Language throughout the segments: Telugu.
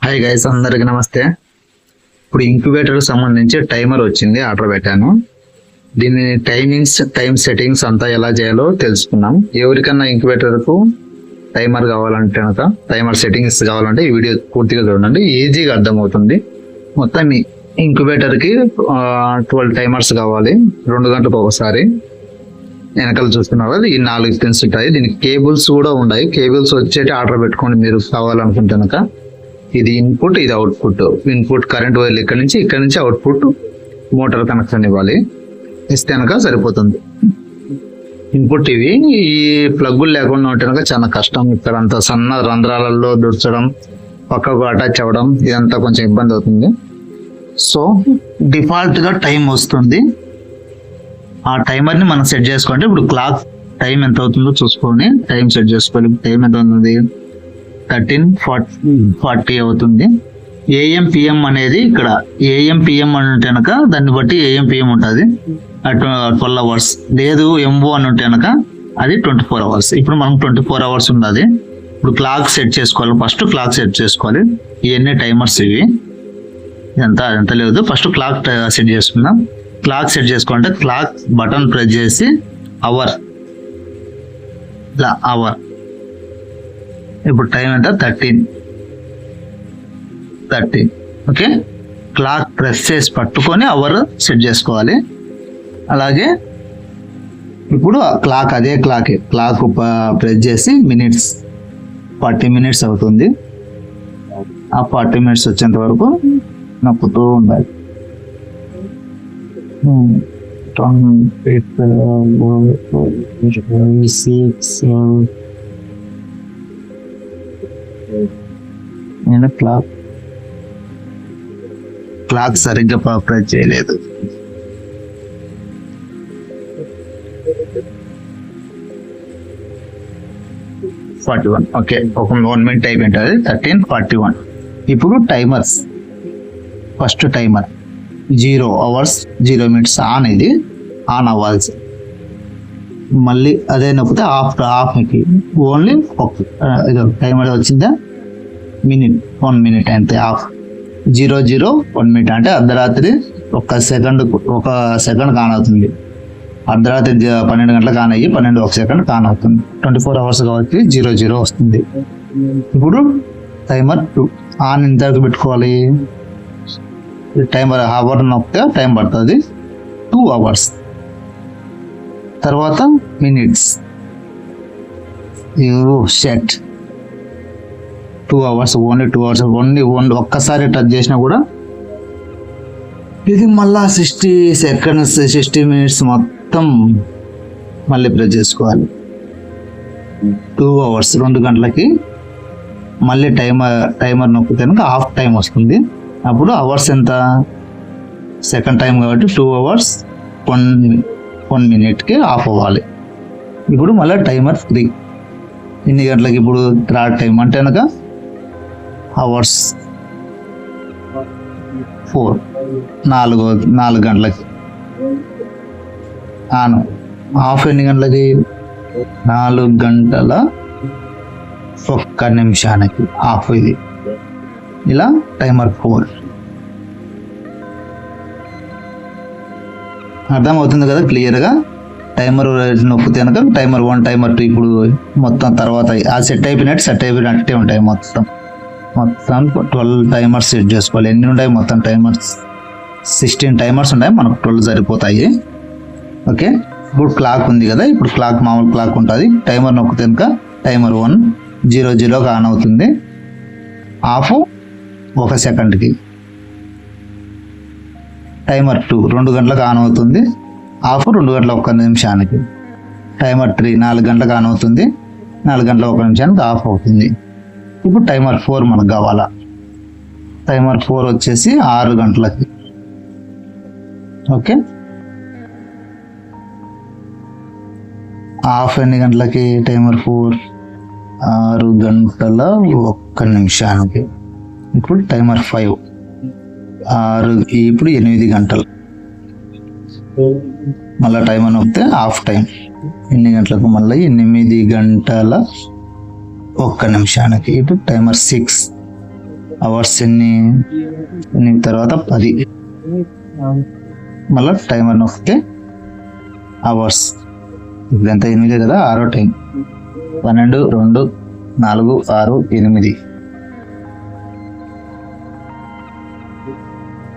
హాయ్ గైస్, అందరికి నమస్తే. ఇప్పుడు ఇంక్యుబేటర్ సంబంధించి టైమర్ వచ్చింది, ఆర్డర్ పెట్టాను. దీని టైం సెట్టింగ్స్ అంతా ఎలా చేయాలో తెలుసుకున్నాం. ఎవరికన్నా ఇంక్యుబేటర్ కు టైమర్ కావాలంటే కనుక, టైమర్ సెట్టింగ్స్ కావాలంటే ఈ వీడియో పూర్తిగా చూడండి, ఈజీగా అర్థమవుతుంది. మొత్తం మీ ఇంక్యుబేటర్ కి 12 టైమర్స్ కావాలి, 2 గంటలకు ఒకసారి. వెనకాల చూస్తున్నారు కదా, ఈ 4 పిన్స్ ఉంటాయి. దీనికి కేబుల్స్ కూడా ఉన్నాయి. కేబుల్స్ వచ్చేటి ఆర్డర్ పెట్టుకోండి మీరు కావాలనుకుంటే కనుక. ఇది ఇన్పుట్, ఇది అవుట్పుట్. ఇన్పుట్ కరెంట్ వైర్ ఇక్కడ నుంచి అవుట్పుట్ మోటార్ కనెక్షన్ ఇవ్వాలి, ఇస్తే కనుక సరిపోతుంది. ఇన్పుట్ ఇవి. ఈ ప్లగ్గులు లేకుండా ఉంటే కనుక చాలా కష్టం. ఇక్కడ అంత సన్న రంధ్రాలలో దుర్చడం, పక్కకు అటాచ్ అవ్వడం, ఇదంతా కొంచెం ఇబ్బంది అవుతుంది. సో డిఫాల్ట్ గా టైం వస్తుంది, ఆ టైమర్ ని మనం సెట్ చేసుకోండి. ఇప్పుడు క్లాక్ టైం ఎంత అవుతుందో చూసుకొని టైం సెట్ చేసుకోవాలి. టైం ఎంత అవుతుంది? 13:40 అవుతుంది. ఏఎం పిఎం అనేది ఇక్కడ ఏఎం పిఎం అని ఉంటే కనుక దాన్ని బట్టి ఏఎం పిఎం ఉంటుంది, 12 అవర్స్. లేదు ఎంఓ అని ఉంటే కనుక అది 24 అవర్స్. ఇప్పుడు మనం 24 అవర్స్ ఉన్నది. ఇప్పుడు క్లాక్ సెట్ చేసుకోవాలి. ఫస్ట్ క్లాక్ సెట్ చేసుకోవాలి. ఇవన్నీ టైమర్స్ ఇవి, ఎంత లేదు. ఫస్ట్ క్లాక్ సెట్ చేసుకుందాం. క్లాక్ సెట్ చేసుకోవాలంటే క్లాక్ బటన్ ప్రెస్ చేసి అవర్, ఇలా అవర్. ఇప్పుడు టైం ఎంత? 13. ఓకే, క్లాక్ ప్రెస్ చేసి పట్టుకొని అవర్ సెట్ చేసుకోవాలి. అలాగే ఇప్పుడు క్లాక్ అదే క్లాక్ ప్రెస్ చేసి మినిట్స్, 40 మినిట్స్ అవుతుంది. ఆ 40 మినిట్స్ వచ్చేంత వరకు నొక్కుతూ ఉండాలి. నేను క్లాక్ సరిగ్గా ప్రెస్ చేయలేదు. ఓకే, ఒక 1 మినిట్ అయిపోయింటుంది. 13:41. ఇప్పుడు timers. First timer 0 hours 0 minutes on, ఇది ఆన్ అవ్వాల్సి. మళ్ళీ అదే నొక్కితే ఆఫ్కి ఓన్లీ టైమర్ వచ్చిందా, 1 మినిట్ అంతే. ఆఫ్ 0:01 మినిట్ అంటే అర్ధరాత్రి 1 సెకండ్ కాన్ అవుతుంది. అర్ధరాత్రి 12 గంటలకు కాన్ అయ్యి 1 సెకండ్ కాన్ అవుతుంది. 24 అవర్స్ కాబట్టి 00 వస్తుంది. ఇప్పుడు టైమర్ 2 ఆన్ ఇంతవరకు పెట్టుకోవాలి. టైమర్ అవర్ నొక్కితే టైం పడుతుంది 2 అవర్స్. తర్వాత minutes, set 2 hours, only 2 hours. Only ఒక్కసారి టచ్ చేసినా కూడా ఇది మళ్ళా 60 సెకండ్స్ 60 మినిట్స్ మొత్తం మళ్ళీ ప్రెస్ చేసుకోవాలి. 2 అవర్స్ 2 గంటలకి మళ్ళీ టైమర్ నొక్కితే హాఫ్ టైం వస్తుంది. అప్పుడు అవర్స్ ఎంత? సెకండ్ టైం కాబట్టి 2 అవర్స్ 1 మినిట్కి ఆఫ్ అవ్వాలి. ఇప్పుడు మళ్ళీ టైమర్ 3 ఎన్ని గంటలకి? ఇప్పుడు థర్డ్ టైం అంటే కనుక అవర్స్ 4 4 గంటలకి ఆన్. ఆఫ్ ఎన్ని గంటలకి? 4 గంటల 1 నిమిషానికి ఆఫ్. ఇది ఇలా టైమర్ 4. అర్థమవుతుంది కదా క్లియర్గా? టైమర్ నొక్కితే కనుక టైమర్ 1 టైమర్ 2 ఇప్పుడు మొత్తం తర్వాత ఆ సెట్ అయిపోయినట్టే ఉంటాయి. మొత్తం 12 టైమర్స్ సెట్ చేసుకోవాలి. ఎన్ని ఉంటాయి మొత్తం టైమర్స్? 16 టైమర్స్ ఉంటాయి, మనకు 12 సరిపోతాయి. ఓకే, ఇప్పుడు క్లాక్ ఉంది కదా, ఇప్పుడు క్లాక్ మామూలు క్లాక్ ఉంటుంది. టైమర్ నొక్కితే కనుక టైమర్ 1 00 ఆన్ అవుతుంది. ఆఫ్ 1 సెకండ్కి. టైమర్ 2 2 గంటలకు ఆన్ అవుతుంది. ఆఫ్ 2 గంటల 1 నిమిషానికి. టైమర్ 3 4 గంటలకు ఆన్ అవుతుంది. 4 గంటల 1 నిమిషానికి ఆఫ్ అవుతుంది. ఇప్పుడు టైమర్ 4 మనకు కావాలా. టైమర్ 4 వచ్చేసి 6 గంటలకి. ఓకే, ఆఫ్ ఎన్ని గంటలకి? టైమర్ 4 6 గంటల 1 నిమిషానికి. ఇప్పుడు టైమర్ 5 ఇప్పుడు 8 గంటలు. మళ్ళీ టైమర్ నొక్కితే ఆఫ్ టైం. ఎన్ని గంటలకు? మళ్ళీ 8 గంటల 1 నిమిషానికి. ఇప్పుడు టైమర్ 6 అవర్స్ ఎన్ని తర్వాత 10. మళ్ళీ టైమర్ నొక్కితే అవర్స్ ఇప్పుడు ఎంత 8 కదా, 6వ టైం. 12, 2, 4, 6, 8.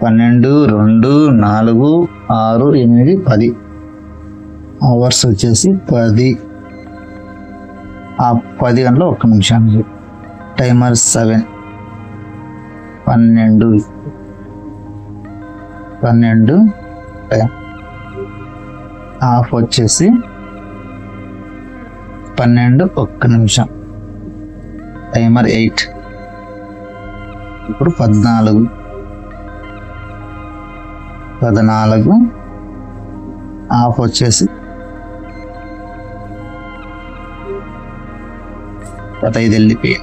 12, 2, 4, 6, 8, 10 అవర్స్ వచ్చేసి 10. ఆ 10 గంటల 1 నిమిషానికి. టైమర్ 7. 12 టైం ఆఫ్ వచ్చేసి 12, 1 నిమిషం. టైమర్ 8. ఇప్పుడు 14 ఆఫ్ వచ్చేసి 15 వెళ్ళిపోయి.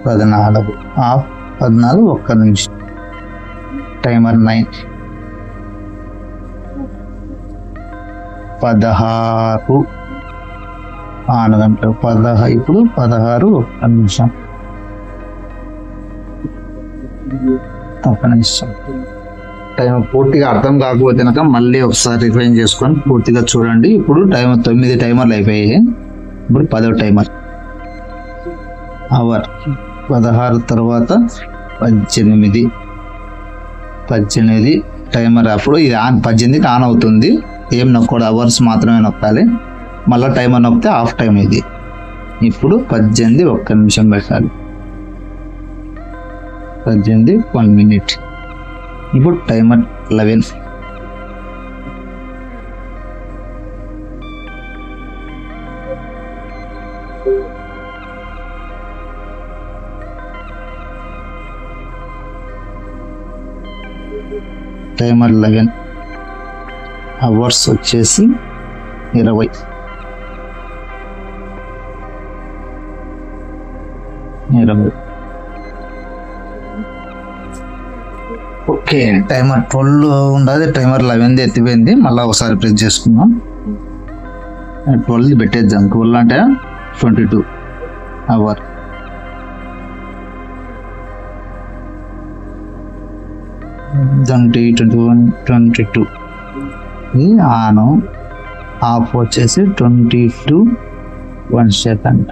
14 ఆఫ్ 14, 1 నిమిషం. టైమర్ 9. 16 6 గంటలు. ఇప్పుడు 16, 1 నిమిషం. 1 నిమిషం. టైం పూర్తిగా అర్థం కాకపోతే కనుక మళ్ళీ ఒకసారి రిఫైన్ చేసుకొని పూర్తిగా చూడండి. ఇప్పుడు 9 టైమర్లు అయిపోయాయి. ఇప్పుడు 10వ టైమర్ అవర్. 16 తర్వాత 18 టైమర్. అప్పుడు ఇది 18కి ఆన్ అవుతుంది. ఏం నొక్కడు, అవర్స్ మాత్రమే నొక్కాలి. మళ్ళీ టైమర్ నొక్కితే ఆఫ్ టైం ఇది. ఇప్పుడు 18, 1 నిమిషం పెట్టాలి. 18, 1 minute. ఇప్పుడు టైమర్ 11. టైమర్ 11 అవర్స్ వచ్చేసి 20. ఓకే, టైమర్ 12 ఉండదు. టైమర్ 11 ఎత్తిపోయింది. మళ్ళీ ఒకసారి ప్రెస్ చేసుకుందాం. 12 పెట్టేద్దాం. 12 అంటే 22 అవర్. 20, 21, 22 ఇది ఆన్. ఆఫ్ వచ్చేసి 22, 1 సెకండ్.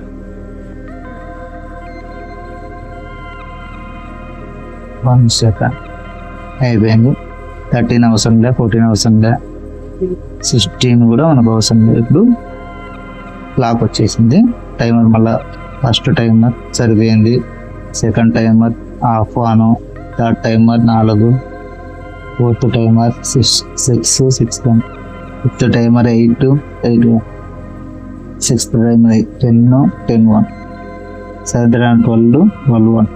1 సెకండ్ అయిపోయింది. 13 అవసరం లే, 14 అవసరం లే, 16 కూడా మనకు అవసరం లేదు. ఇప్పుడు క్లాక్ వచ్చేసింది. టైమర్ మళ్ళీ ఫస్ట్ టైమర్ సరిపోయింది. Second timer of on. Third timer 4. Fourth timer 6, 6, 1. Fifth timer 8, 1. Sixth timer 10, 1. Seventh timer 12, 1.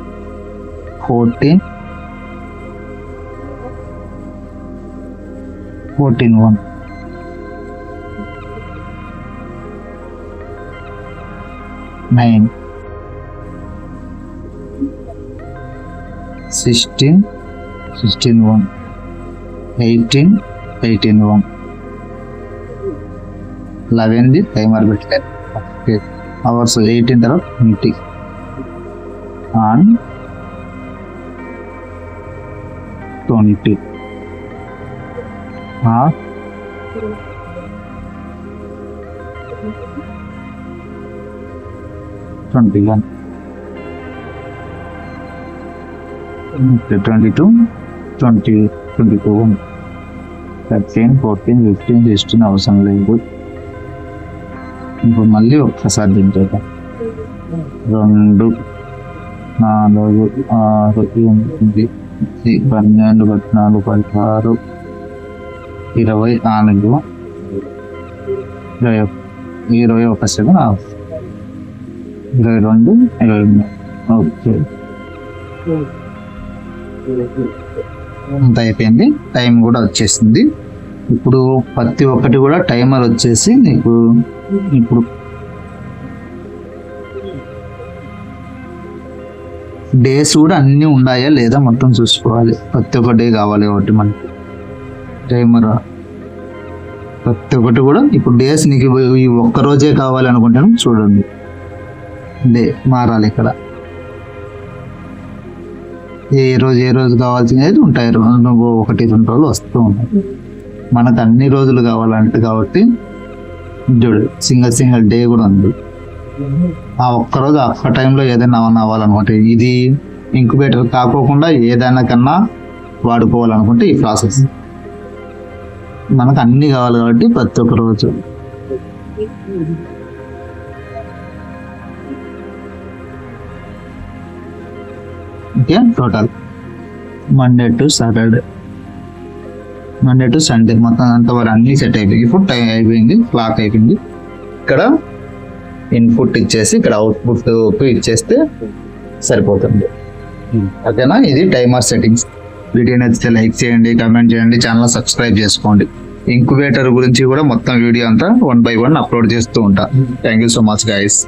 14, 1. 9, 16, 1. 18, 1. 11 timer పెట్టారు. ఓకే, అవర్స్ 18 తర్వాత 20 ఆన్. 20 ఆఫ్. 21, 22, 20, 22, 13, 14, 15, 16 అవసరం లేదు. ఇప్పుడు మళ్ళీ ఒక్కసారి దించేద్దాం. 2, 4, 6, 8, 12, 14, 16, 24, 21 సెకండ్ ఆఫ్. 22, 23. ఓకే, అంత అయిపోయింది. టైం కూడా వచ్చేసింది. ఇప్పుడు ప్రతి ఒక్కటి కూడా టైమర్ వచ్చేసి నీకు ఇప్పుడు డేస్ కూడా అన్నీ ఉన్నాయా లేదా మొత్తం చూసుకోవాలి. ప్రతి ఒక్క డే కావాలి కాబట్టి మనకి టైమర్ ప్రతి ఒక్కటి కూడా ఇప్పుడు డేస్ నీకు ఈ ఒక్క రోజే కావాలి అనుకుంటాను చూడండి, డే మారాలి ఇక్కడ. ఏ రోజు కావాల్సినవి ఉంటాయి, నువ్వు 1-2 రోజులు వస్తూ ఉంటాయి. మనకు అన్ని రోజులు కావాలంటే కాబట్టి చూడు సింగిల్ డే కూడా ఉంది. ఆ ఒక్కరోజు ఒక్క టైంలో ఏదైనా అవ్వాలనుకుంటే ఇది ఇంక్యుబేటర్ కాకోకుండా ఏదైనా కన్నా వాడుకోవాలనుకుంటే ఈ ప్రాసెస్ మనకు అన్ని కావాలి కాబట్టి ప్రతి ఒక్క రోజు. Okay, total Monday to Sunday మొత్తం అంత వరకు అన్ని సెట్ అయిపోయింది. ఇప్పుడు టైం అయిపోయింది, క్లాక్ అయిపోయింది. ఇక్కడ ఇన్పుట్ ఇచ్చేసి ఇక్కడ అవుట్పుట్ ఇచ్చేస్తే సరిపోతుంది. ఓకేనా, ఇది టైమర్ సెట్టింగ్స్. వీడియో నచ్చితే లైక్ చేయండి, కామెంట్ చేయండి, ఛానల్ సబ్స్క్రైబ్ చేసుకోండి. ఇంక్యుబేటర్ గురించి కూడా మొత్తం వీడియో అంతా 1 by 1 అప్లోడ్ చేస్తూ ఉంటా. Thank you so much guys.